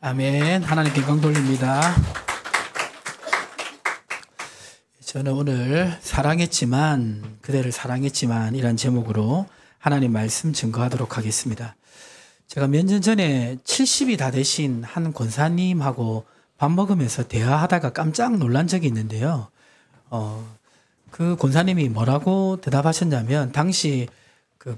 아멘. 하나님께 영광 돌립니다. 저는 오늘 사랑했지만 그대를 사랑했지만 이란 제목으로 하나님 말씀 증거하도록 하겠습니다. 제가 몇 년 전에 70이 다 되신 한 권사님하고 밥 먹으면서 대화하다가 깜짝 놀란 적이 있는데요. 그 권사님이 뭐라고 대답하셨냐면 당시 그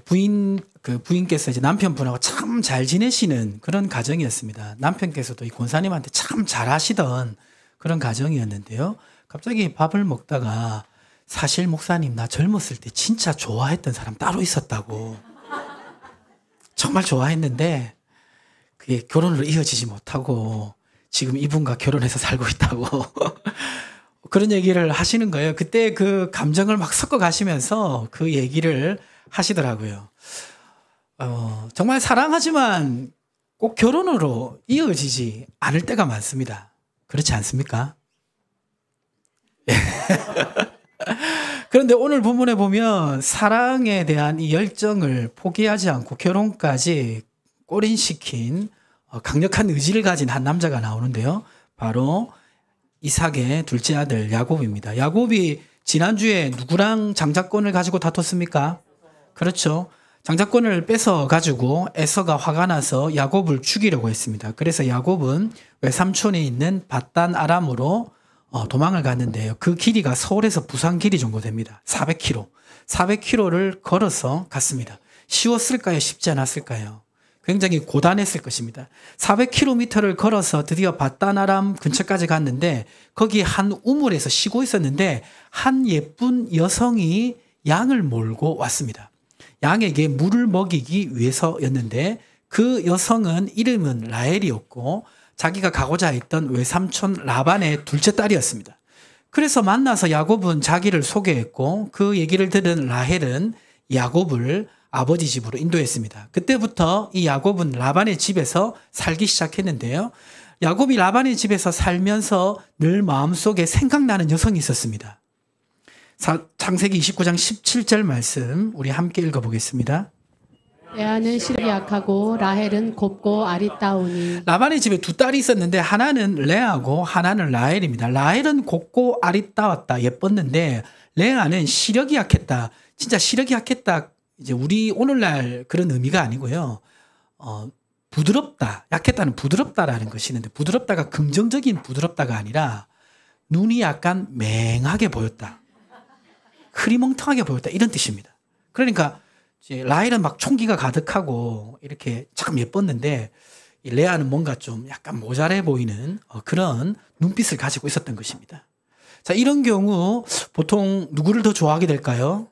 부인께서 이제 남편분하고 참 잘 지내시는 그런 가정이었습니다. 남편께서도 이 권사님한테 참 잘하시던 그런 가정이었는데요. 갑자기 밥을 먹다가 사실 목사님 나 젊었을 때 진짜 좋아했던 사람 따로 있었다고. 정말 좋아했는데 그게 결혼으로 이어지지 못하고 지금 이분과 결혼해서 살고 있다고. 그런 얘기를 하시는 거예요. 그때 그 감정을 막 섞어 가시면서 그 얘기를 하시더라고요. 정말 사랑하지만 꼭 결혼으로 이어지지 않을 때가 많습니다. 그렇지 않습니까? 그런데 오늘 본문에 보면 사랑에 대한 이 열정을 포기하지 않고 결혼까지 꼬린시킨 강력한 의지를 가진 한 남자가 나오는데요. 바로 이삭의 둘째 아들 야곱입니다. 야곱이 지난주에 누구랑 장자권을 가지고 다퉜습니까? 그렇죠. 장자권을 뺏어가지고 에서가 화가 나서 야곱을 죽이려고 했습니다. 그래서 야곱은 외삼촌에 있는 밧단 아람으로 도망을 갔는데요. 그 길이가 서울에서 부산 길이 정도 됩니다. 400km. 400km를 걸어서 갔습니다. 쉬웠을까요? 쉽지 않았을까요? 굉장히 고단했을 것입니다. 400km를 걸어서 드디어 밧단 아람 근처까지 갔는데 거기 한 우물에서 쉬고 있었는데 한 예쁜 여성이 양을 몰고 왔습니다. 양에게 물을 먹이기 위해서였는데 그 여성은 이름은 라헬이었고 자기가 가고자 했던 외삼촌 라반의 둘째 딸이었습니다. 그래서 만나서 야곱은 자기를 소개했고 그 얘기를 들은 라헬은 야곱을 아버지 집으로 인도했습니다. 그때부터 이 야곱은 라반의 집에서 살기 시작했는데요. 야곱이 라반의 집에서 살면서 늘 마음속에 생각나는 여성이 있었습니다. 창세기 29장 17절 말씀 우리 함께 읽어보겠습니다. 레아는 시력이 약하고 라헬은 곱고 아리따우니. 라반의 집에 두 딸이 있었는데 하나는 레아고 하나는 라헬입니다. 라헬은 곱고 아리따웠다, 예뻤는데 레아는 시력이 약했다. 진짜 시력이 약했다. 이제 우리 오늘날 그런 의미가 아니고요. 부드럽다. 약했다는 부드럽다라는 것이 있는데 부드럽다가 긍정적인 부드럽다가 아니라 눈이 약간 맹하게 보였다. 흐리멍텅하게 보였다. 이런 뜻입니다. 그러니까 라헬은 막 총기가 가득하고 이렇게 참 예뻤는데 이 레아는 뭔가 좀 약간 모자래 보이는 그런 눈빛을 가지고 있었던 것입니다. 자, 이런 경우 보통 누구를 더 좋아하게 될까요?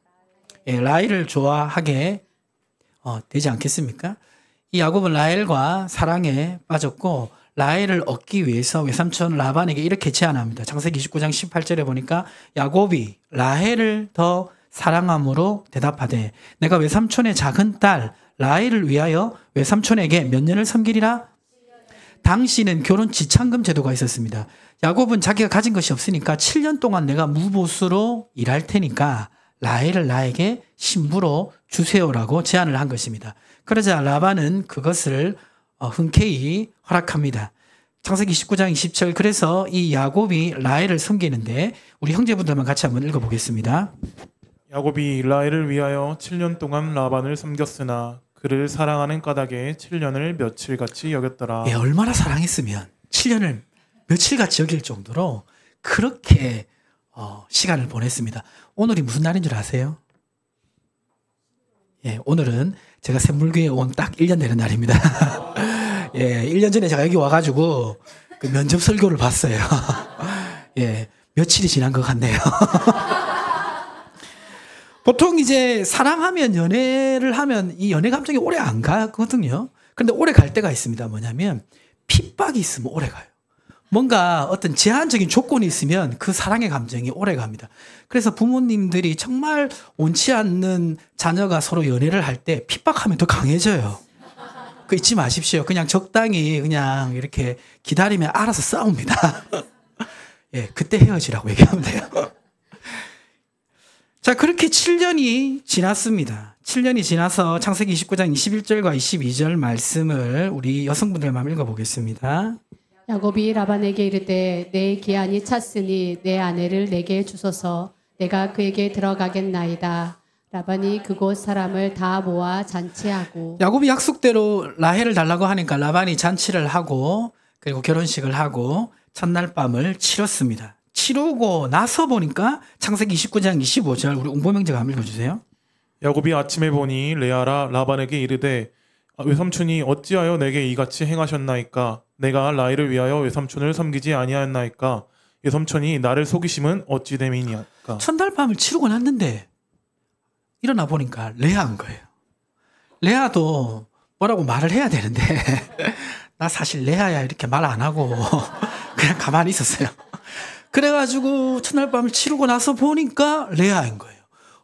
라헬을 좋아하게 되지 않겠습니까? 이 야곱은 라헬과 사랑에 빠졌고 라헬을 얻기 위해서 외삼촌 라반에게 이렇게 제안합니다. 창세기 29장 18절에 보니까 야곱이 라헬을 더 사랑함으로 대답하되 내가 외삼촌의 작은 딸 라헬을 위하여 외삼촌에게 몇 년을 섬기리라? 당시는 결혼 지참금 제도가 있었습니다. 야곱은 자기가 가진 것이 없으니까 7년 동안 내가 무보수로 일할 테니까 라헬을 나에게 신부로 주세요라고 제안을 한 것입니다. 그러자 라반은 그것을 흔쾌히 허락합니다. 창세기 19장 20절. 그래서 이 야곱이 라헬을 섬기는데 우리 형제분들만 같이 한번 읽어보겠습니다. 야곱이 라헬을 위하여 7년 동안 라반을 섬겼으나 그를 사랑하는 까닭에 7년을 며칠같이 여겼더라. 얼마나 사랑했으면 7년을 며칠같이 여길 정도로 그렇게 시간을 보냈습니다. 오늘이 무슨 날인 줄 아세요? 오늘은 제가 샘물교회 온 딱 1년 되는 날입니다. 1년 전에 제가 여기 와가지고 그 면접 설교를 봤어요. 며칠이 지난 것 같네요. 보통 이제 사랑하면 연애를 하면 이 연애 감정이 오래 안 가거든요. 그런데 오래 갈 때가 있습니다. 뭐냐면 핍박이 있으면 오래 가요. 뭔가 어떤 제한적인 조건이 있으면 그 사랑의 감정이 오래 갑니다. 그래서 부모님들이 정말 원치 않는 자녀가 서로 연애를 할 때 핍박하면 더 강해져요. 그 잊지 마십시오. 그냥 적당히 그냥 이렇게 기다리면 알아서 싸웁니다. 그때 헤어지라고 얘기하면 돼요. 자, 그렇게 7년이 지났습니다. 7년이 지나서 창세기 29장 21절과 22절 말씀을 우리 여성분들만 읽어보겠습니다. 야곱이 라반에게 이르되 내 기한이 찼으니 내 아내를 내게 주소서 내가 그에게 들어가겠나이다. 라반이 그곳 사람을 다 모아 잔치하고 야곱이 약속대로 라헬을 달라고 하니까 라반이 잔치를 하고 그리고 결혼식을 하고 첫날 밤을 치렀습니다. 치르고 나서 보니까 창세기 29장 25절 우리 옹보명제가 한번 읽어주세요. 야곱이 아침에 보니 레아라 라반에게 이르되 외삼촌이 어찌하여 내게 이같이 행하셨나이까? 내가 라헬을 위하여 외삼촌을 섬기지 아니하였나이까? 외삼촌이 나를 속이심은 어찌 됨이니까? 첫날 밤을 치르고 났는데 일어나 보니까 레아인 거예요. 레아도 뭐라고 말을 해야 되는데 나 사실 레아야 이렇게 말 안 하고 그냥 가만히 있었어요. 그래가지고 첫날 밤을 치르고 나서 보니까 레아인 거예요.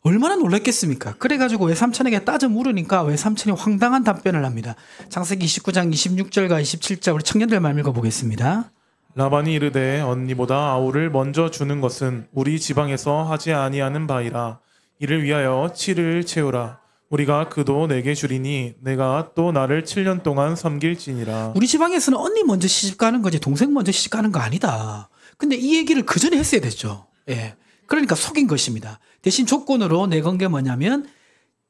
얼마나 놀랐겠습니까? 그래가지고 외삼촌에게 따져 물으니까 외삼촌이 황당한 답변을 합니다. 창세기 29장 26절과 27절 우리 청년들만 읽어보겠습니다. 라반이 이르되 언니보다 아우를 먼저 주는 것은 우리 지방에서 하지 아니하는 바이라. 이를 위하여 7을 채우라. 우리가 그도 내게 주리니 내가 또 나를 7년 동안 섬길지니라. 우리 지방에서는 언니 먼저 시집 가는 거지 동생 먼저 시집 가는 거 아니다. 근데 이 얘기를 그 전에 했어야 됐죠. 예. 그러니까 속인 것입니다. 대신 조건으로 내건 게 뭐냐면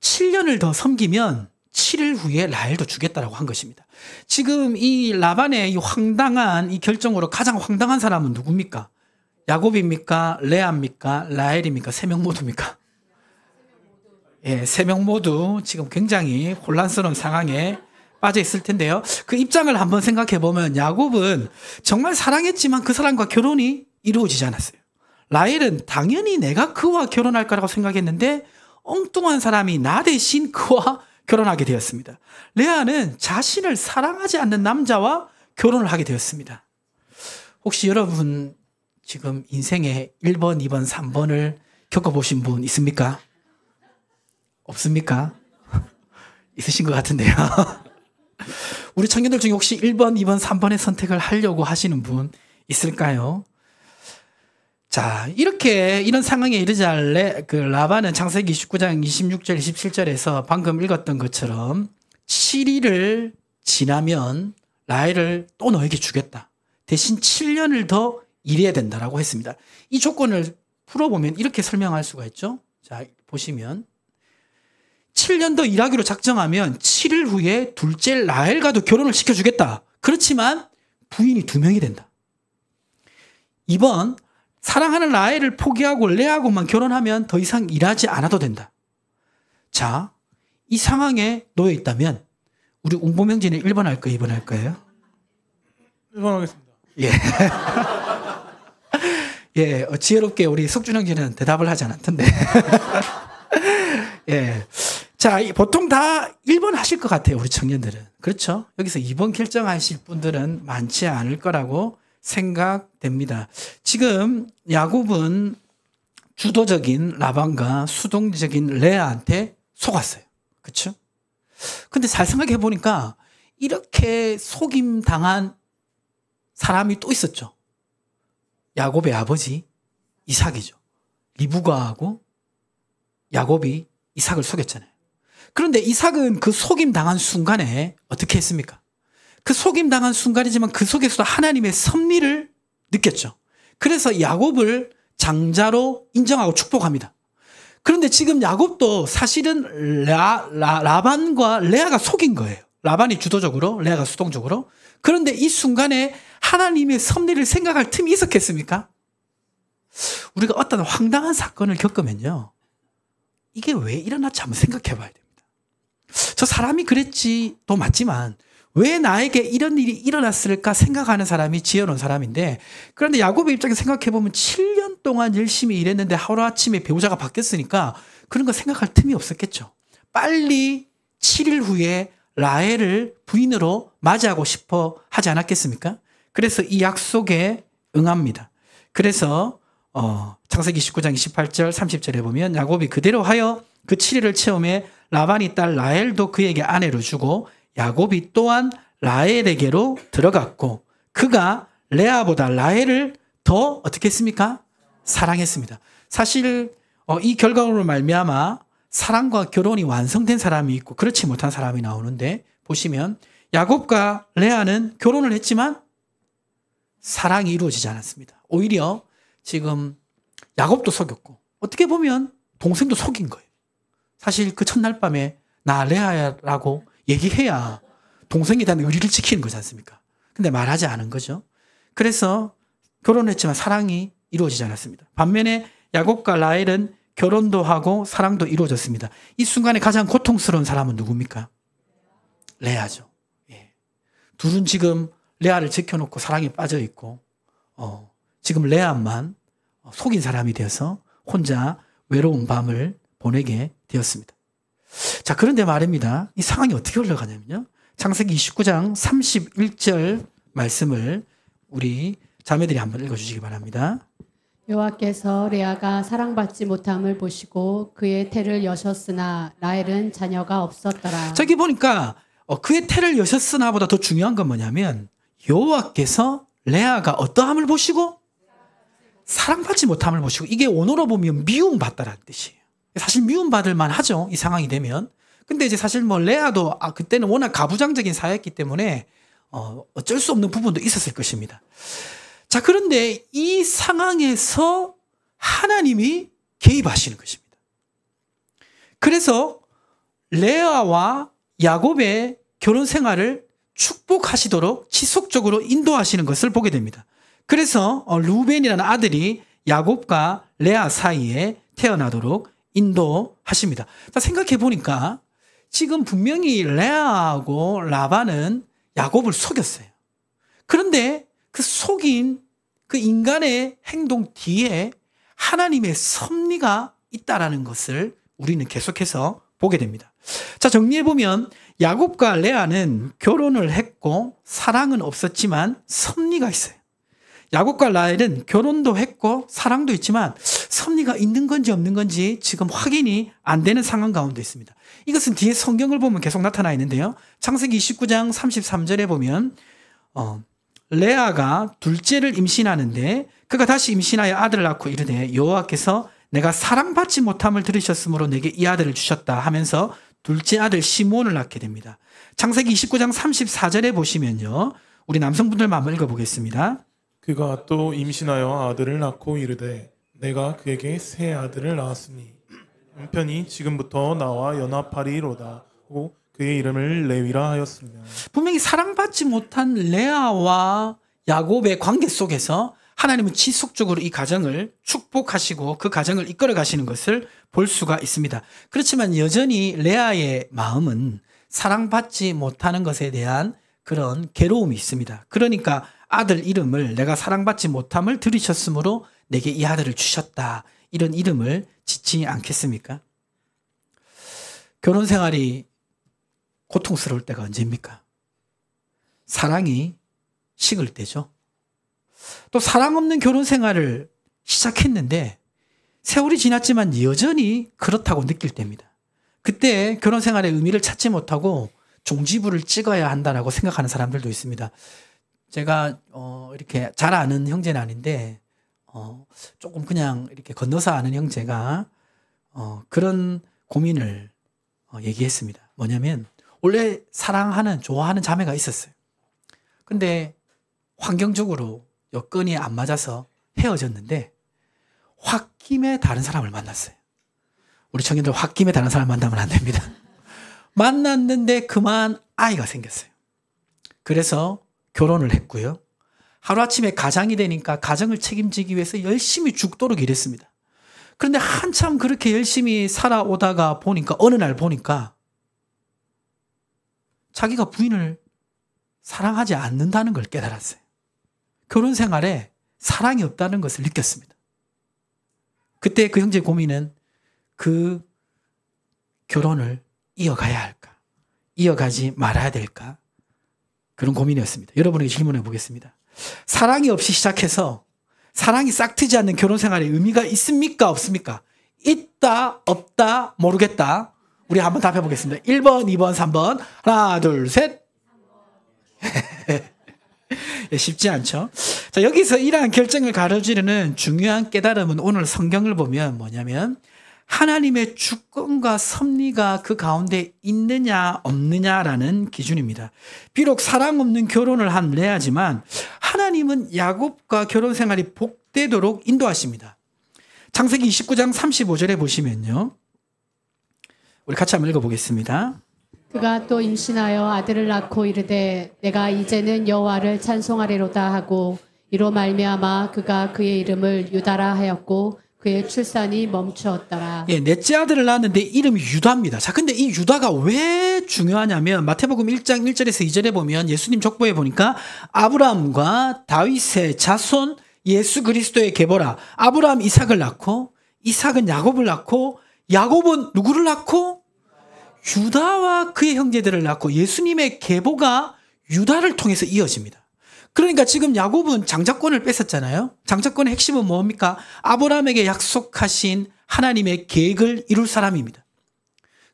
7년을 더 섬기면 7일 후에 라헬도 주겠다라고 한 것입니다. 지금 이 라반의 이 황당한 이 결정으로 가장 황당한 사람은 누굽니까? 야곱입니까? 레아입니까? 라헬입니까? 세 명 모두입니까? 예, 세 명 모두 지금 굉장히 혼란스러운 상황에 빠져 있을 텐데요. 그 입장을 한번 생각해 보면 야곱은 정말 사랑했지만 그 사람과 결혼이 이루어지지 않았어요. 라헬은 당연히 내가 그와 결혼할 거라고 생각했는데 엉뚱한 사람이 나 대신 그와 결혼하게 되었습니다. 레아는 자신을 사랑하지 않는 남자와 결혼을 하게 되었습니다. 혹시 여러분 지금 인생의 1번, 2번, 3번을 겪어보신 분 있습니까? 없습니까? 있으신 것 같은데요. 우리 청년들 중에 혹시 1번, 2번, 3번의 선택을 하려고 하시는 분 있을까요? 자, 이런 상황에 이르자 그 라반은 창세기 29장 26절, 27절에서 방금 읽었던 것처럼 7일을 지나면 라헬을 또 너에게 주겠다. 대신 7년을 더 일해야 된다라고 했습니다. 이 조건을 풀어보면 이렇게 설명할 수가 있죠. 자, 보시면 7년 더 일하기로 작정하면 7일 후에 둘째 라헬과도 결혼을 시켜주겠다. 그렇지만 부인이 2명이 된다. 2번, 사랑하는 라헬을 포기하고 레아하고만 결혼하면 더 이상 일하지 않아도 된다. 자, 이 상황에 놓여 있다면 우리 웅보명진은 1번 할 거예요? 2번 할 거예요? 1번 하겠습니다. 예. 예, 지혜롭게 우리 석준형제는 대답을 하지 않았던데. 예. 자, 보통 다 1번 하실 것 같아요, 우리 청년들은. 그렇죠? 여기서 2번 결정하실 분들은 많지 않을 거라고 생각됩니다. 지금 야곱은 주도적인 라반과 수동적인 레아한테 속았어요. 그렇죠? 근데 잘 생각해 보니까 이렇게 속임 당한 사람이 또 있었죠. 야곱의 아버지 이삭이죠. 리브가하고 야곱이 이삭을 속였잖아요. 그런데 이삭은 그 속임 당한 순간에 어떻게 했습니까? 그 속임 당한 순간이지만 그 속에서도 하나님의 섭리를 느꼈죠. 그래서 야곱을 장자로 인정하고 축복합니다. 그런데 지금 야곱도 사실은 라반과 레아가 속인 거예요. 라반이 주도적으로, 레아가 수동적으로. 그런데 이 순간에 하나님의 섭리를 생각할 틈이 있었겠습니까? 우리가 어떤 황당한 사건을 겪으면요, 이게 왜 일어났지 한번 생각해 봐야 됩니다. 저 사람이 그랬지도 맞지만 왜 나에게 이런 일이 일어났을까 생각하는 사람이 지혜로운 사람인데, 그런데 야곱의 입장에서 생각해 보면 7년 동안 열심히 일했는데 하루아침에 배우자가 바뀌었으니까 그런 거 생각할 틈이 없었겠죠. 빨리 7일 후에 라헬을 부인으로 맞이하고 싶어 하지 않았겠습니까? 그래서 이 약속에 응합니다. 그래서 창세기 29장 28절 30절에 보면 야곱이 그대로 하여 그 7일을 채움에 라반이 딸 라헬도 그에게 아내로 주고 야곱이 또한 라헬에게로 들어갔고 그가 레아보다 라헬을 더 어떻게 했습니까? 사랑했습니다. 사실 이 결과로 말미암아 사랑과 결혼이 완성된 사람이 있고 그렇지 못한 사람이 나오는데 보시면 야곱과 레아는 결혼을 했지만 사랑이 이루어지지 않았습니다. 오히려 지금 야곱도 속였고 어떻게 보면 동생도 속인 거예요. 사실 그 첫날 밤에 나 레아라고 얘기해야 동생에 대한 의리를 지키는 거지 않습니까? 근데 말하지 않은 거죠. 그래서 결혼했지만 사랑이 이루어지지 않았습니다. 반면에 야곱과 라헬은 결혼도 하고 사랑도 이루어졌습니다. 이 순간에 가장 고통스러운 사람은 누굽니까? 레아죠. 예. 둘은 지금 레아를 지켜놓고 사랑에 빠져 있고 지금 레아만 속인 사람이 되어서 혼자 외로운 밤을 보내게 되었습니다. 자, 그런데 말입니다. 이 상황이 어떻게 흘러가냐면요. 창세기 29장 31절 말씀을 우리 자매들이 한번 읽어주시기 바랍니다. 여호와께서 레아가 사랑받지 못함을 보시고 그의 태를 여셨으나 라헬은 자녀가 없었더라. 저기 보니까 그의 태를 여셨으나 보다 더 중요한 건 뭐냐면 여호와께서 레아가 어떠함을 보시고 사랑받지 못함을 보시고 이게 원어로 보면 미움받다라는 뜻이에요. 사실 미움받을 만하죠. 이 상황이 되면. 근데 이제 사실 뭐 레아도 그때는 워낙 가부장적인 사회였기 때문에 어쩔 수 없는 부분도 있었을 것입니다. 자, 그런데 이 상황에서 하나님이 개입하시는 것입니다. 그래서 레아와 야곱의 결혼 생활을 축복하시도록 지속적으로 인도하시는 것을 보게 됩니다. 그래서 루벤이라는 아들이 야곱과 레아 사이에 태어나도록 인도하십니다. 자, 생각해 보니까 지금 분명히 레아하고 라반은 야곱을 속였어요. 그런데 그 속인 그 인간의 행동 뒤에 하나님의 섭리가 있다라는 것을 우리는 계속해서 보게 됩니다. 자, 정리해보면 야곱과 레아는 결혼을 했고 사랑은 없었지만 섭리가 있어요. 야곱과 라헬은 결혼도 했고 사랑도 있지만 섭리가 있는 건지 없는 건지 지금 확인이 안 되는 상황 가운데 있습니다. 이것은 뒤에 성경을 보면 계속 나타나 있는데요. 창세기 29장 33절에 보면 레아가 둘째를 임신하는데 그가 다시 임신하여 아들을 낳고 이르되 여호와께서 내가 사랑받지 못함을 들으셨으므로 내게 이 아들을 주셨다 하면서 둘째 아들 시므온을 낳게 됩니다. 창세기 29장 34절에 보시면요. 우리 남성분들만 한번 읽어보겠습니다. 그가 또 임신하여 아들을 낳고 이르되 내가 그에게 새 아들을 낳았으니 형편이 지금부터 나와 연합하리로다 하고 그의 이름을 레위라 하였으며. 분명히 사랑받지 못한 레아와 야곱의 관계 속에서 하나님은 지속적으로 이 가정을 축복하시고 그 가정을 이끌어 가시는 것을 볼 수가 있습니다. 그렇지만 여전히 레아의 마음은 사랑받지 못하는 것에 대한 그런 괴로움이 있습니다. 그러니까 아들 이름을 내가 사랑받지 못함을 들으셨으므로 내게 이 아들을 주셨다. 이런 이름을 짓지 않겠습니까? 결혼 생활이 고통스러울 때가 언제입니까? 사랑이 식을 때죠. 또 사랑 없는 결혼 생활을 시작했는데 세월이 지났지만 여전히 그렇다고 느낄 때입니다. 그때 결혼 생활의 의미를 찾지 못하고 종지부를 찍어야 한다라고 생각하는 사람들도 있습니다. 제가 이렇게 잘 아는 형제는 아닌데 조금 그냥 이렇게 건너서 아는 형제가 그런 고민을 얘기했습니다. 뭐냐면 원래 사랑하는 좋아하는 자매가 있었어요. 근데 환경적으로 여건이 안 맞아서 헤어졌는데 홧김에 다른 사람을 만났어요. 우리 청년들 홧김에 다른 사람 만나면 안 됩니다. 만났는데 그만 아이가 생겼어요. 그래서 결혼을 했고요. 하루아침에 가장이 되니까 가정을 책임지기 위해서 열심히 죽도록 일했습니다. 그런데 한참 그렇게 열심히 살아오다가 보니까 어느 날 보니까 자기가 부인을 사랑하지 않는다는 걸 깨달았어요. 결혼 생활에 사랑이 없다는 것을 느꼈습니다. 그때 그 형제의 고민은 그 결혼을 이어가야 할까? 이어가지 말아야 될까? 그런 고민이었습니다. 여러분에게 질문해 보겠습니다. 사랑이 없이 시작해서 사랑이 싹트지 않는 결혼 생활에 의미가 있습니까? 없습니까? 있다, 없다, 모르겠다. 우리 한번 답해 보겠습니다. 1번, 2번, 3번. 하나, 둘, 셋. 쉽지 않죠? 자, 여기서 이러한 결정을 가려주려는 중요한 깨달음은 오늘 성경을 보면 뭐냐면 하나님의 주권과 섭리가 그 가운데 있느냐 없느냐라는 기준입니다. 비록 사랑 없는 결혼을 한 레아지만 하나님은 야곱과 결혼 생활이 복되도록 인도하십니다. 창세기 29장 35절에 보시면요. 우리 같이 한번 읽어보겠습니다. 그가 또 임신하여 아들을 낳고 이르되 내가 이제는 여호와를 찬송하리로다 하고 이로 말미암아 그가 그의 이름을 유다라 하였고 그의 출산이 멈추었더라. 예, 넷째 아들을 낳았는데 이름이 유다입니다. 자, 근데 이 유다가 왜 중요하냐면 마태복음 1장 1절에서 2절에 보면 예수님 족보에 보니까 아브라함과 다윗의 자손 예수 그리스도의 계보라. 아브라함 이삭을 낳고 이삭은 야곱을 낳고 야곱은 누구를 낳고 유다와 그의 형제들을 낳고 예수님의 계보가 유다를 통해서 이어집니다. 그러니까 지금 야곱은 장자권을 뺏었잖아요. 장자권의 핵심은 뭡니까? 아브라함에게 약속하신 하나님의 계획을 이룰 사람입니다.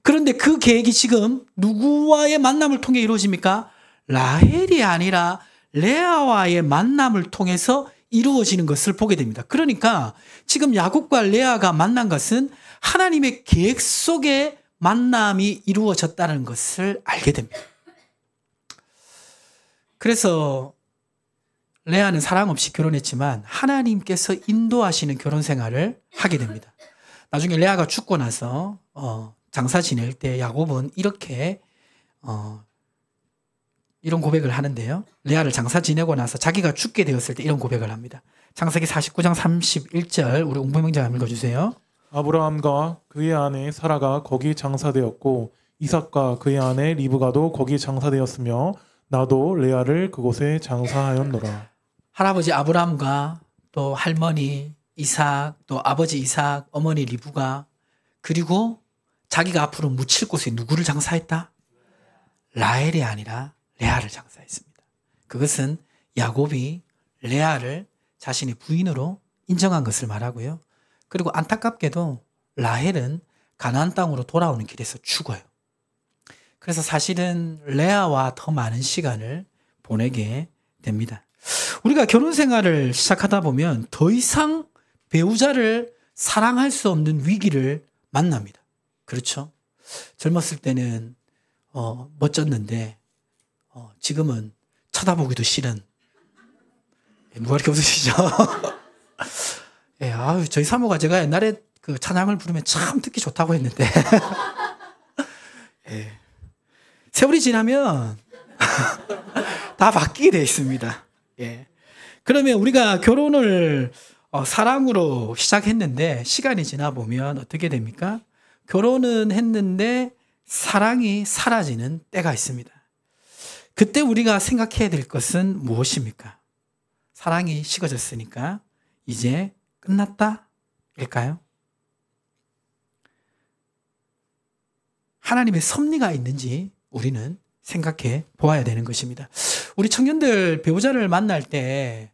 그런데 그 계획이 지금 누구와의 만남을 통해 이루어집니까? 라헬이 아니라 레아와의 만남을 통해서 이루어지는 것을 보게 됩니다. 그러니까 지금 야곱과 레아가 만난 것은 하나님의 계획 속에 만남이 이루어졌다는 것을 알게 됩니다. 그래서 레아는 사랑 없이 결혼했지만 하나님께서 인도하시는 결혼 생활을 하게 됩니다. 나중에 레아가 죽고 나서 장사 지낼 때 야곱은 이렇게 이런 고백을 하는데요. 레아를 장사 지내고 나서 자기가 죽게 되었을 때 이런 고백을 합니다. 창세기 49장 31절 우리 옹부명장 읽어주세요. 아브라함과 그의 아내 사라가 거기 장사되었고 이삭과 그의 아내 리브가도 거기 장사되었으며 나도 레아를 그곳에 장사하였노라. 할아버지 아브라함과 또 할머니 이삭 또 아버지 이삭 어머니 리브가 그리고 자기가 앞으로 묻힐 곳에 누구를 장사했다? 라헬이 아니라 레아를 장사했습니다. 그것은 야곱이 레아를 자신의 부인으로 인정한 것을 말하고요. 그리고 안타깝게도 라헬은 가나안 땅으로 돌아오는 길에서 죽어요. 그래서 사실은 레아와 더 많은 시간을 보내게 됩니다. 우리가 결혼 생활을 시작하다 보면 더 이상 배우자를 사랑할 수 없는 위기를 만납니다. 그렇죠? 젊었을 때는 멋졌는데 지금은 쳐다보기도 싫은. 누가 이렇게 웃으시죠? 예, 저희 사모가 제가 옛날에 그 찬양을 부르면 참 듣기 좋다고 했는데 예, 세월이 지나면 다 바뀌게 되어 있습니다. 예. 그러면 우리가 결혼을 사랑으로 시작했는데 시간이 지나 보면 어떻게 됩니까? 결혼은 했는데 사랑이 사라지는 때가 있습니다. 그때 우리가 생각해야 될 것은 무엇입니까? 사랑이 식어졌으니까 이제 끝났다? 일까요? 하나님의 섭리가 있는지 우리는 생각해 보아야 되는 것입니다. 우리 청년들 배우자를 만날 때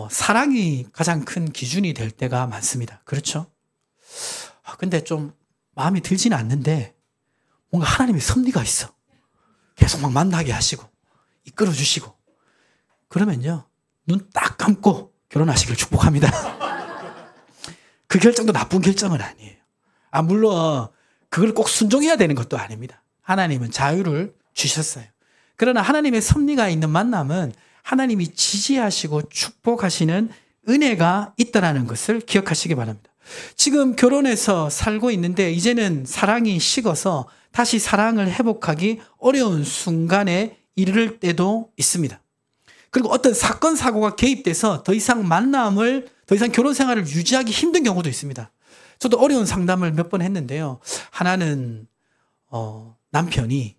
사랑이 가장 큰 기준이 될 때가 많습니다. 그렇죠? 근데 좀 마음에 들지는 않는데 뭔가 하나님의 섭리가 있어. 계속 막 만나게 하시고 이끌어 주시고 그러면요 눈 딱 감고 결혼하시길 축복합니다. 그 결정도 나쁜 결정은 아니에요. 물론 그걸 꼭 순종해야 되는 것도 아닙니다. 하나님은 자유를 주셨어요. 그러나 하나님의 섭리가 있는 만남은 하나님이 지지하시고 축복하시는 은혜가 있다는 것을 기억하시기 바랍니다. 지금 결혼해서 살고 있는데 이제는 사랑이 식어서 다시 사랑을 회복하기 어려운 순간에 이를 때도 있습니다. 그리고 어떤 사건, 사고가 개입돼서 더 이상 결혼 생활을 유지하기 힘든 경우도 있습니다. 저도 어려운 상담을 몇 번 했는데요. 하나는 남편이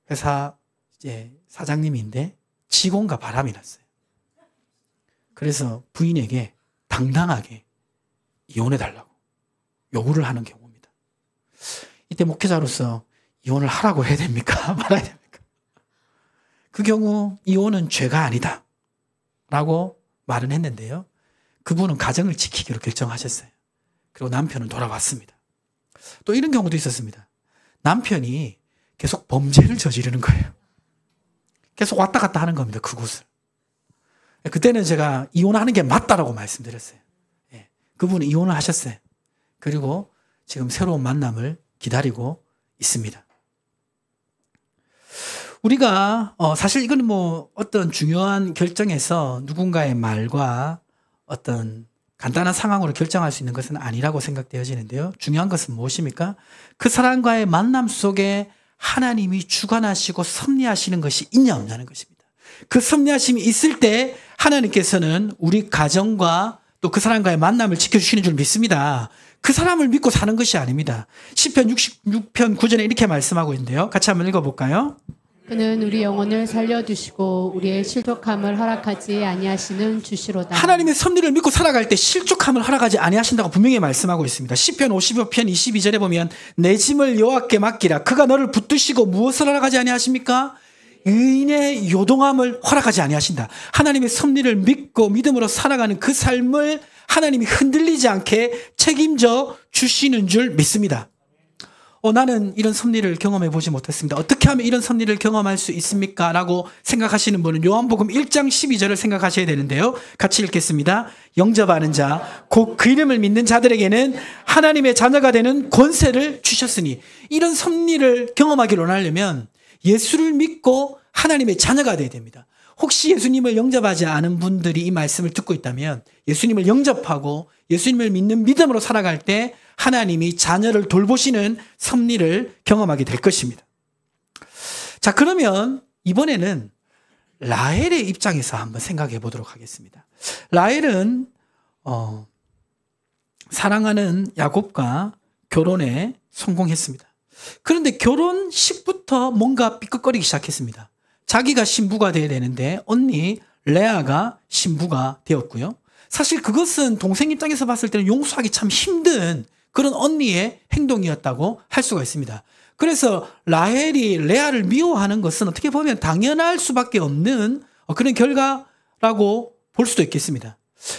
회사 이제 사장님인데 직원과 바람이 났어요. 그래서 부인에게 당당하게 이혼해달라고 요구를 하는 경우입니다. 이때 목회자로서 이혼을 하라고 해야 됩니까? 말아야 됩니까? 그 경우 이혼은 죄가 아니다 라고 말은 했는데요. 그분은 가정을 지키기로 결정하셨어요. 그리고 남편은 돌아왔습니다. 또 이런 경우도 있었습니다. 남편이 계속 범죄를 저지르는 거예요. 계속 왔다 갔다 하는 겁니다. 그곳을. 그때는 제가 이혼하는 게 맞다라고 말씀드렸어요. 그분은 이혼을 하셨어요. 그리고 지금 새로운 만남을 기다리고 있습니다. 우리가 사실 이건 뭐 어떤 중요한 결정에서 누군가의 말과 어떤 간단한 상황으로 결정할 수 있는 것은 아니라고 생각되어지는데요. 중요한 것은 무엇입니까? 그 사람과의 만남 속에 하나님이 주관하시고 섭리하시는 것이 있냐 없냐는 것입니다. 그 섭리하심이 있을 때 하나님께서는 우리 가정과 또 그 사람과의 만남을 지켜주시는 줄 믿습니다. 그 사람을 믿고 사는 것이 아닙니다. 시편 66편 9절에 이렇게 말씀하고 있는데요. 같이 한번 읽어볼까요? 그는 우리 영혼을 살려두시고 우리의 실족함을 허락하지 아니하시는 주시로다. 하나님의 섭리를 믿고 살아갈 때 실족함을 허락하지 아니하신다고 분명히 말씀하고 있습니다. 시편 55편 22절에 보면 내 짐을 여호와께 맡기라. 그가 너를 붙드시고 무엇을 허락하지 아니하십니까? 의인의 요동함을 허락하지 아니하신다. 하나님의 섭리를 믿고 믿음으로 살아가는 그 삶을 하나님이 흔들리지 않게 책임져 주시는 줄 믿습니다. 나는 이런 섭리를 경험해 보지 못했습니다. 어떻게 하면 이런 섭리를 경험할 수 있습니까? 라고 생각하시는 분은 요한복음 1장 12절을 생각하셔야 되는데요. 같이 읽겠습니다. 영접하는 자, 곧 그 이름을 믿는 자들에게는 하나님의 자녀가 되는 권세를 주셨으니, 이런 섭리를 경험하기를 원하려면 예수를 믿고 하나님의 자녀가 되어야 됩니다. 혹시 예수님을 영접하지 않은 분들이 이 말씀을 듣고 있다면 예수님을 영접하고 예수님을 믿는 믿음으로 살아갈 때 하나님이 자녀를 돌보시는 섭리를 경험하게 될 것입니다. 자, 그러면 이번에는 라헬의 입장에서 한번 생각해 보도록 하겠습니다. 라헬은 사랑하는 야곱과 결혼에 성공했습니다. 그런데 결혼식부터 뭔가 삐걱거리기 시작했습니다. 자기가 신부가 되어야 되는데 언니 레아가 신부가 되었고요. 사실 그것은 동생 입장에서 봤을 때는 용서하기 참 힘든 그런 언니의 행동이었다고 할 수가 있습니다. 그래서 라헬이 레아를 미워하는 것은 어떻게 보면 당연할 수밖에 없는 그런 결과라고 볼 수도 있겠습니다.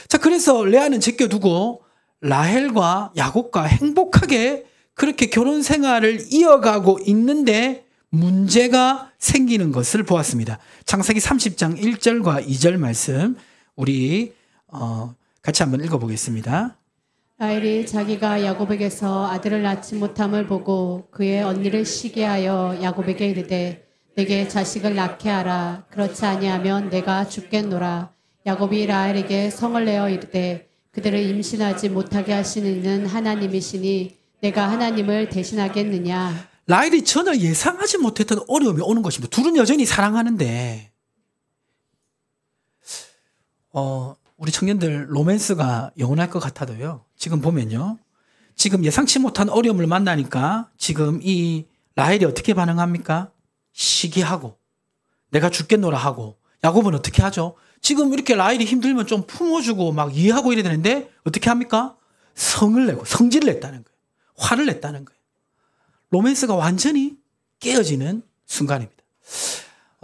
자, 그래서 레아는 제껴두고 라헬과 야곱과 행복하게 그렇게 결혼 생활을 이어가고 있는데 문제가 생기는 것을 보았습니다. 창세기 30장 1절과 2절 말씀 우리 같이 한번 읽어보겠습니다. 라헬이 자기가 야곱에게서 아들을 낳지 못함을 보고 그의 언니를 시기하여 야곱에게 이르되 내게 자식을 낳게 하라. 그렇지 아니하면 내가 죽겠노라. 야곱이 라헬에게 성을 내어 이르되 그들을 임신하지 못하게 하시는 이는 하나님이시니 내가 하나님을 대신하겠느냐. 라헬이 전혀 예상하지 못했던 어려움이 오는 것입니다. 둘은 여전히 사랑하는데 우리 청년들 로맨스가 영원할 것 같아도요. 지금 보면요. 지금 예상치 못한 어려움을 만나니까 지금 이 라헬이 어떻게 반응합니까? 시기하고 내가 죽겠노라 하고 야곱은 어떻게 하죠? 지금 이렇게 라헬이 힘들면 좀 품어주고 막 이해하고 이래야 되는데 어떻게 합니까? 성을 내고 성질을 냈다는 거예요. 화를 냈다는 거예요. 로맨스가 완전히 깨어지는 순간입니다.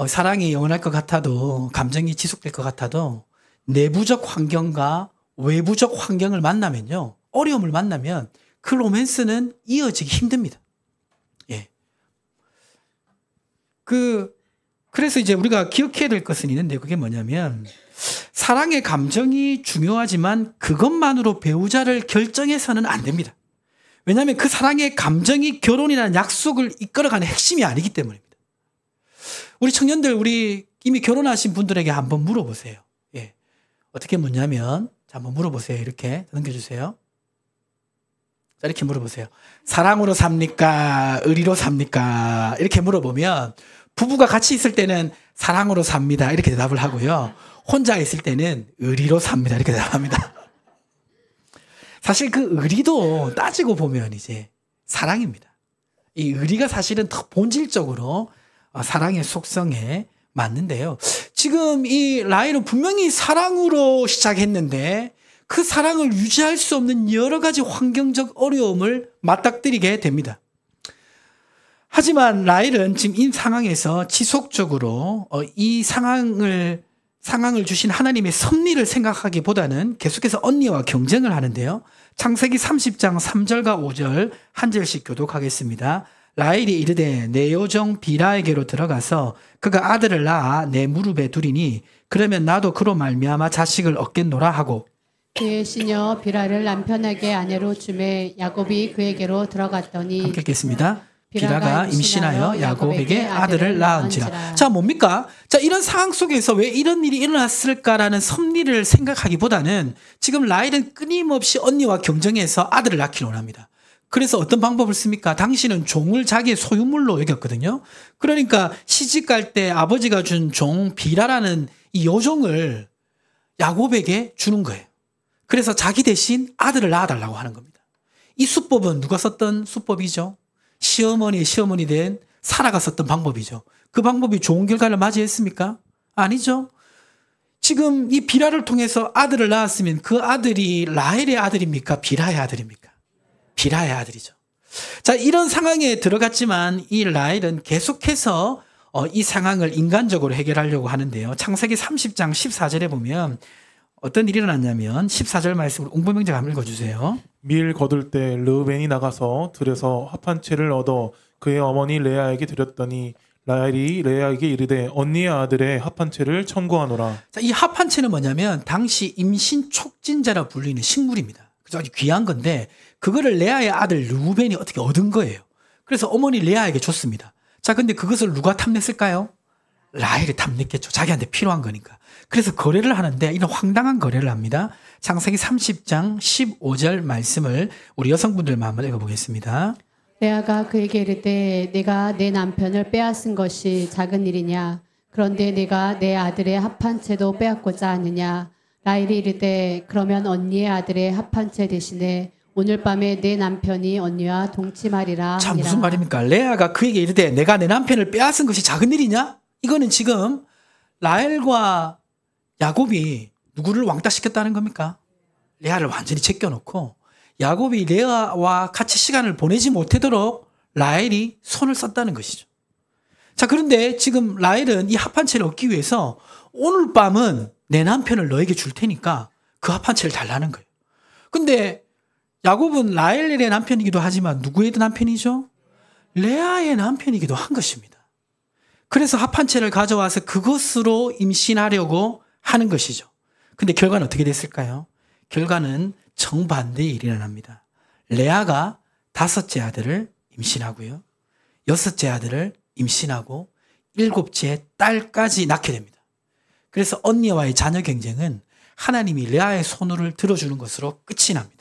사랑이 영원할 것 같아도 감정이 지속될 것 같아도 내부적 환경과 외부적 환경을 만나면요. 어려움을 만나면 그 로맨스는 이어지기 힘듭니다. 예. 그래서 이제 우리가 기억해야 될 것은 있는데 그게 뭐냐면 사랑의 감정이 중요하지만 그것만으로 배우자를 결정해서는 안 됩니다. 왜냐하면 그 사랑의 감정이 결혼이라는 약속을 이끌어가는 핵심이 아니기 때문입니다. 우리 청년들, 우리 이미 결혼하신 분들에게 한번 물어보세요. 예. 어떻게 묻냐면, 자, 한번 물어보세요. 이렇게 넘겨주세요. 자, 이렇게 물어보세요. 사랑으로 삽니까? 의리로 삽니까? 이렇게 물어보면 부부가 같이 있을 때는 사랑으로 삽니다. 이렇게 대답을 하고요. 혼자 있을 때는 의리로 삽니다. 이렇게 대답합니다. 사실 그 의리도 따지고 보면 이제 사랑입니다. 이 의리가 사실은 더 본질적으로 사랑의 속성에 맞는데요. 지금 이 라헬은 분명히 사랑으로 시작했는데 그 사랑을 유지할 수 없는 여러 가지 환경적 어려움을 맞닥뜨리게 됩니다. 하지만 라헬은 지금 이 상황에서 지속적으로 이 상황을 주신 하나님의 섭리를 생각하기보다는 계속해서 언니와 경쟁을 하는데요. 창세기 30장 3절과 5절 한 절씩 교독하겠습니다. 라헬이 이르되 내 요정 비라에게로 들어가서 그가 아들을 낳아 내 무릎에 두리니 그러면 나도 그로 말미암아 자식을 얻겠노라 하고 그의 시녀 비라를 남편에게 아내로 주매 야곱이 그에게로 들어갔더니 함께 읽겠습니다. 비라가 임신하여 야곱에게 아들을 낳은지라. 자, 뭡니까? 자, 이런 상황 속에서 왜 이런 일이 일어났을까라는 섭리를 생각하기보다는 지금 라헬은 끊임없이 언니와 경쟁해서 아들을 낳기를 원합니다. 그래서 어떤 방법을 씁니까? 당신은 종을 자기의 소유물로 여겼거든요. 그러니까 시집갈 때 아버지가 준 종 비라라는 이 여종을 야곱에게 주는 거예요. 그래서 자기 대신 아들을 낳아달라고 하는 겁니다. 이 수법은 누가 썼던 수법이죠? 시어머니의 시어머니 된 사라가 썼던 방법이죠. 그 방법이 좋은 결과를 맞이했습니까? 아니죠. 지금 이 비라를 통해서 아들을 낳았으면 그 아들이 라헬의 아들입니까? 비라의 아들입니까? 비라의 아들이죠. 자, 이런 상황에 들어갔지만 이 라헬은 계속해서 이 상황을 인간적으로 해결하려고 하는데요. 창세기 30장 14절에 보면 어떤 일이 일어났냐면 14절 말씀을 웅보명제가 한번 읽어주세요. 밀 거둘 때 르우벤이 나가서 들에서 합 한 채를 얻어 그의 어머니 레아에게 드렸더니 라헬이 레아에게 이르되 언니의 아들의 합 한 채를 청구하노라. 자, 이 합 한 채는 뭐냐면 당시 임신 촉진자라 불리는 식물입니다. 그래서 아주 귀한 건데 그거를 레아의 아들 르우벤이 어떻게 얻은 거예요. 그래서 어머니 레아에게 줬습니다. 자, 근데 그것을 누가 탐냈을까요? 라헬이 탐냈겠죠. 자기한테 필요한 거니까. 그래서 거래를 하는데 이런 황당한 거래를 합니다. 창세기 30장 15절 말씀을 우리 여성분들만 한번 읽어보겠습니다. 레아가 그에게 이르되 내가 내 남편을 빼앗은 것이 작은 일이냐 그런데 내가 내 아들의 합한 채도 빼앗고자 하느냐 라헬이 이르되 그러면 언니의 아들의 합한 채 대신에 오늘 밤에 내 남편이 언니와 동침하리라. 자, 무슨 말입니까? 레아가 그에게 이르되 내가 내 남편을 빼앗은 것이 작은 일이냐? 이거는 지금 라헬과 야곱이 누구를 왕따시켰다는 겁니까? 레아를 완전히 제껴놓고 야곱이 레아와 같이 시간을 보내지 못하도록 라헬이 손을 썼다는 것이죠. 자, 그런데 지금 라헬은 이 합한 채를 얻기 위해서 오늘 밤은 내 남편을 너에게 줄 테니까 그 합한 채를 달라는 거예요. 근데 야곱은 라헬의 남편이기도 하지만 누구의 남편이죠? 레아의 남편이기도 한 것입니다. 그래서 합한 채를 가져와서 그것으로 임신하려고 하는 것이죠. 근데 결과는 어떻게 됐을까요? 결과는 정반대의 일이 일어납니다. 레아가 5째 아들을 임신하고요. 6째 아들을 임신하고 7째 딸까지 낳게 됩니다. 그래서 언니와의 자녀 경쟁은 하나님이 레아의 손을 들어주는 것으로 끝이 납니다.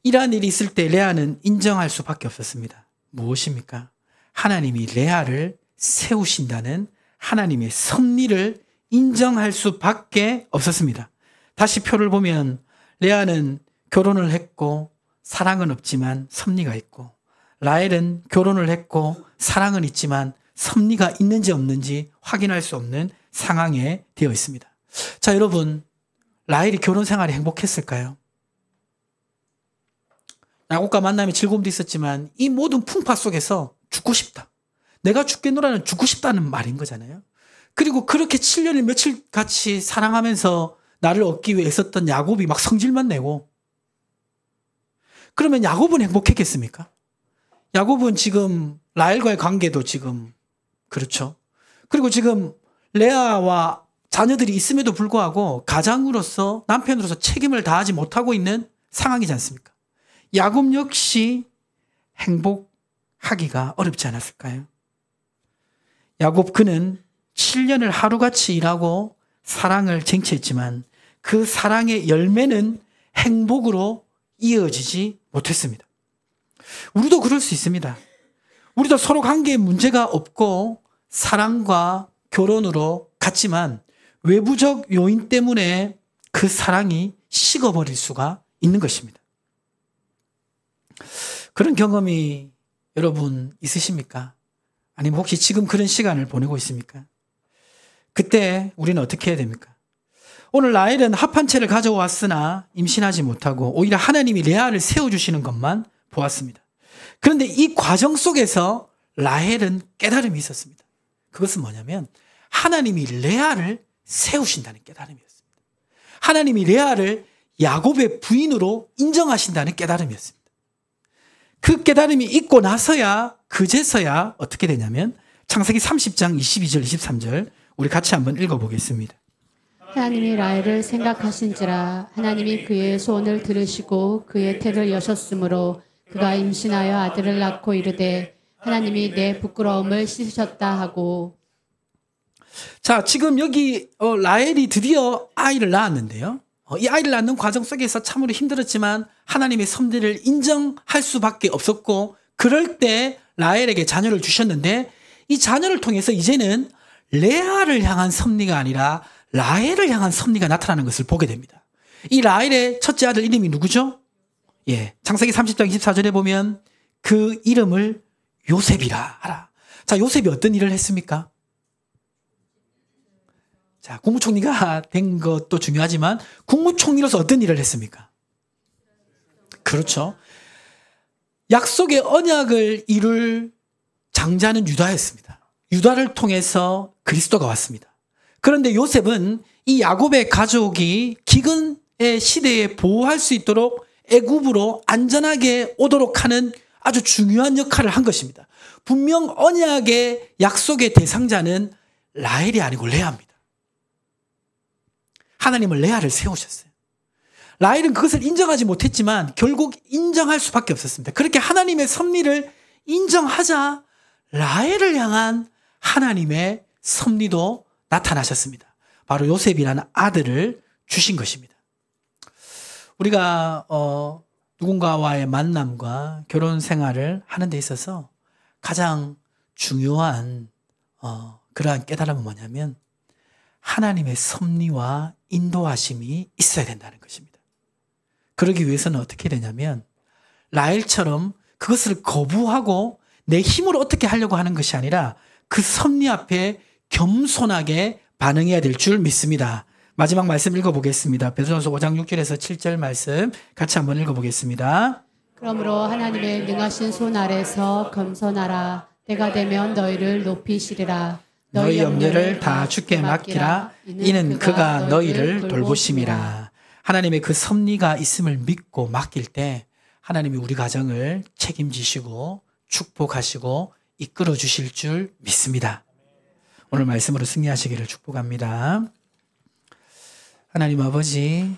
이러한 일이 있을 때 레아는 인정할 수밖에 없었습니다. 무엇입니까? 하나님이 레아를 세우신다는 하나님의 섭리를 인정할 수밖에 없었습니다. 다시 표를 보면 레아는 결혼을 했고 사랑은 없지만 섭리가 있고 라헬은 결혼을 했고 사랑은 있지만 섭리가 있는지 없는지 확인할 수 없는 상황에 되어 있습니다. 자, 여러분, 라헬이 결혼 생활이 행복했을까요? 야곱과 만남에 즐거움도 있었지만 이 모든 풍파 속에서 죽고 싶다. 내가 죽겠노라는 죽고 싶다는 말인 거잖아요. 그리고 그렇게 7년을 며칠 같이 사랑하면서 나를 얻기 위해 애썼던 야곱이 막 성질만 내고 그러면 야곱은 행복했겠습니까? 야곱은 지금 라헬과의 관계도 지금 그렇죠. 그리고 지금 레아와 자녀들이 있음에도 불구하고 가장으로서 남편으로서 책임을 다하지 못하고 있는 상황이지 않습니까? 야곱 역시 행복하기가 어렵지 않았을까요? 야곱 그는 7년을 하루같이 일하고 사랑을 쟁취했지만 그 사랑의 열매는 행복으로 이어지지 못했습니다. 우리도 그럴 수 있습니다. 우리도 서로 관계에 문제가 없고 사랑과 결혼으로 갔지만 외부적 요인 때문에 그 사랑이 식어버릴 수가 있는 것입니다. 그런 경험이 여러분 있으십니까? 아니면 혹시 지금 그런 시간을 보내고 있습니까? 그때 우리는 어떻게 해야 됩니까? 오늘 라헬은 합한 채를 가져왔으나 임신하지 못하고 오히려 하나님이 레아를 세워주시는 것만 보았습니다. 그런데 이 과정 속에서 라헬은 깨달음이 있었습니다. 그것은 뭐냐면 하나님이 레아를 세우신다는 깨달음이었습니다. 하나님이 레아를 야곱의 부인으로 인정하신다는 깨달음이었습니다. 그 깨달음이 있고 나서야 그제서야 어떻게 되냐면 창세기 30장 22절 23절 우리 같이 한번 읽어보겠습니다. 하나님이 라헬을 생각하신지라 하나님이 그의 소원을 들으시고 그의 태를 여셨으므로 그가 임신하여 아들을 낳고 이르되 하나님이 내 부끄러움을 씻으셨다 하고. 자, 지금 여기 라헬이 드디어 아이를 낳았는데요. 이 아이를 낳는 과정 속에서 참으로 힘들었지만 하나님의 섭리를 인정할 수밖에 없었고, 그럴 때 라헬에게 자녀를 주셨는데, 이 자녀를 통해서 이제는 레아를 향한 섭리가 아니라 라헬을 향한 섭리가 나타나는 것을 보게 됩니다. 이 라헬의 첫째 아들 이름이 누구죠? 예, 창세기 30장 24절에 보면 그 이름을 요셉이라 하라. 자, 요셉이 어떤 일을 했습니까? 자, 국무총리가 된 것도 중요하지만 국무총리로서 어떤 일을 했습니까? 그렇죠. 약속의 언약을 이룰 장자는 유다였습니다. 유다를 통해서 그리스도가 왔습니다. 그런데 요셉은 이 야곱의 가족이 기근의 시대에 보호할 수 있도록 애굽으로 안전하게 오도록 하는 아주 중요한 역할을 한 것입니다. 분명 언약의 약속의 대상자는 라헬이 아니고 레아입니다. 하나님은 레아를 세우셨어요. 라헬은 그것을 인정하지 못했지만 결국 인정할 수밖에 없었습니다. 그렇게 하나님의 섭리를 인정하자 라헬을 향한 하나님의 섭리도 나타나셨습니다. 바로 요셉이라는 아들을 주신 것입니다. 우리가 누군가와의 만남과 결혼 생활을 하는 데 있어서 가장 중요한 그러한 깨달음은 뭐냐면 하나님의 섭리와 인도하심이 있어야 된다는 것입니다. 그러기 위해서는 어떻게 되냐면 라헬처럼 그것을 거부하고 내 힘으로 어떻게 하려고 하는 것이 아니라 그 섭리 앞에 겸손하게 반응해야 될 줄 믿습니다. 마지막 말씀 읽어보겠습니다. 베드로전서 5장 6절에서 7절 말씀 같이 한번 읽어보겠습니다. 그러므로 하나님의 능하신 손 아래서 겸손하라. 때가 되면 너희를 높이시리라. 너희 염려를 다 주께 맡기라. 이는 그가 너희를 돌보심이라. 하나님의 그 섭리가 있음을 믿고 맡길 때 하나님이 우리 가정을 책임지시고 축복하시고 이끌어 주실 줄 믿습니다. 오늘 말씀으로 승리하시기를 축복합니다. 하나님 아버지,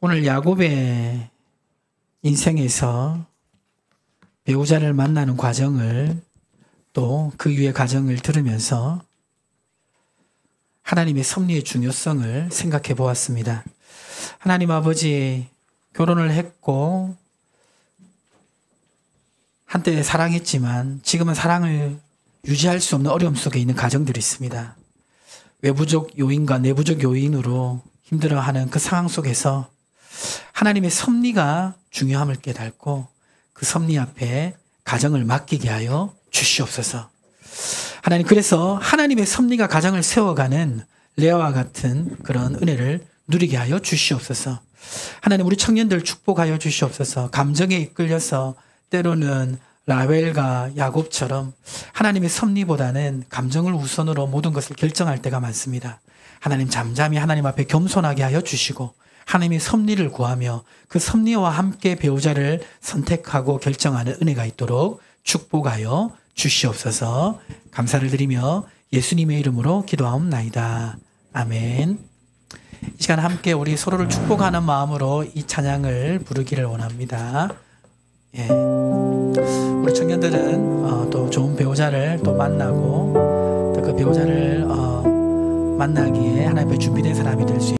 오늘 야곱의 인생에서 배우자를 만나는 과정을 또 그 위의 과정을 들으면서 하나님의 섭리의 중요성을 생각해 보았습니다. 하나님 아버지, 결혼을 했고 한때 사랑했지만 지금은 사랑을 유지할 수 없는 어려움 속에 있는 가정들이 있습니다. 외부적 요인과 내부적 요인으로 힘들어하는 그 상황 속에서 하나님의 섭리가 중요함을 깨닫고 그 섭리 앞에 가정을 맡기게 하여 주시옵소서. 하나님, 그래서 하나님의 섭리가 가정을 세워가는 레아와 같은 그런 은혜를 누리게 하여 주시옵소서. 하나님, 우리 청년들 축복하여 주시옵소서. 감정에 이끌려서 때로는 라헬과 야곱처럼 하나님의 섭리보다는 감정을 우선으로 모든 것을 결정할 때가 많습니다. 하나님, 잠잠히 하나님 앞에 겸손하게 하여 주시고 하나님의 섭리를 구하며 그 섭리와 함께 배우자를 선택하고 결정하는 은혜가 있도록 축복하여 주시옵소서. 감사를 드리며 예수님의 이름으로 기도하옵나이다. 아멘. 이 시간 함께 우리 서로를 축복하는 마음으로 이 찬양을 부르기를 원합니다. 예. 우리 청년들은 또 좋은 배우자를 또 만나고 또 그 배우자를 만나기에 하나님 앞에 준비된 사람이 될 수